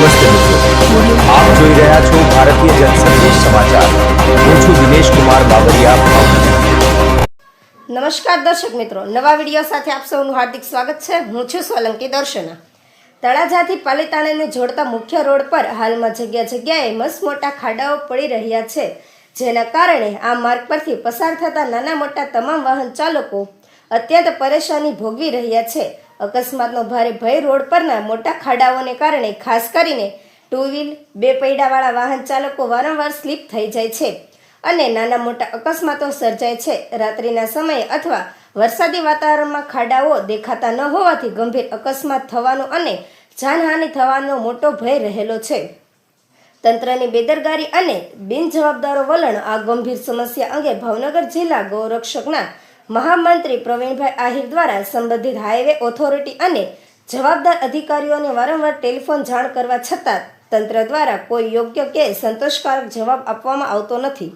નમસ્તે મિત્રો, આપ જોઈ રહ્યા છો ભારતીય જનસંદેશ સમાચાર। હું છું દિનેશ કુમાર બાબરિયા, ભાવનગર। નમસ્કાર દર્શક મિત્રો, નવા વિડીયો સાથે આપ સૌનું હાર્દિક સ્વાગત છે। હું છું સોલંકી દર્શના। તળાજાથી પાલીતાણાને જોડતા મુખ્ય રોડ પર હાલમાં જગ્યાએ મસ્ત મોટા ખાડાઓ પડી રહ્યા છે, જેના કારણે આ માર્ગ પરથી પસાર થતા નાના મોટા તમામ વાહન ચાલકો અત્યંત પરેશાની ભોગવી રહ્યા છે। અકસ્માતનો ભારે ભય રોડ પરના મોટા ખાડાઓને કારણે ખાસ કરીને ટુ વ્હીલ, બે પૈડાવાળા વાહન ચાલકો વારંવાર સ્લીપ થઈ જાય છે અને નાના મોટા અકસ્માતો સર્જાય છે। રાત્રિના સમયે અથવા વરસાદી વાતાવરણમાં ખાડાઓ દેખાતા ન હોવાથી ગંભીર અકસ્માત થવાનો અને જાનહાનિ થવાનો મોટો ભય રહેલો છે। તંત્રની બેદરકારી અને બિનજવાબદારો વલણ આ ગંભીર સમસ્યા અંગે ભાવનગર જિલ્લા ગૌરક્ષકના મહામંત્રી પ્રવીણભાઈ આહિર દ્વારા સંબંધિત હાઈવે ઓથોરિટી અને જવાબદાર અધિકારીઓને વારંવાર ટેલિફોન જાણ કરવા છતાં તંત્ર દ્વારા કોઈ યોગ્ય કે સંતોષકારક જવાબ આપવામાં આવતો નથી।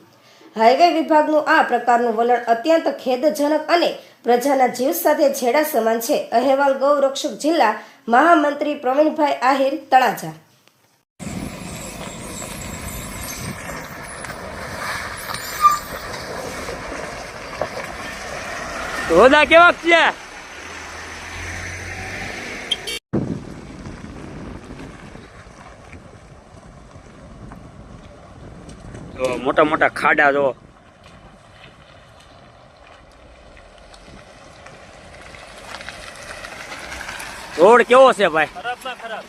હાઈવે વિભાગનું આ પ્રકારનું વલણ અત્યંત ખેદજનક અને પ્રજાના જીવ સાથે છેડા સમાન છે। અહેવાલ ગૌરક્ષક જિલ્લા મહામંત્રી પ્રવીણભાઈ આહિર, તળાજા। રોદા કેવા છે? મોટા મોટા ખાડા જો રોડ કેવો છે ભાઈ? ખરાબ ના ખરાબ।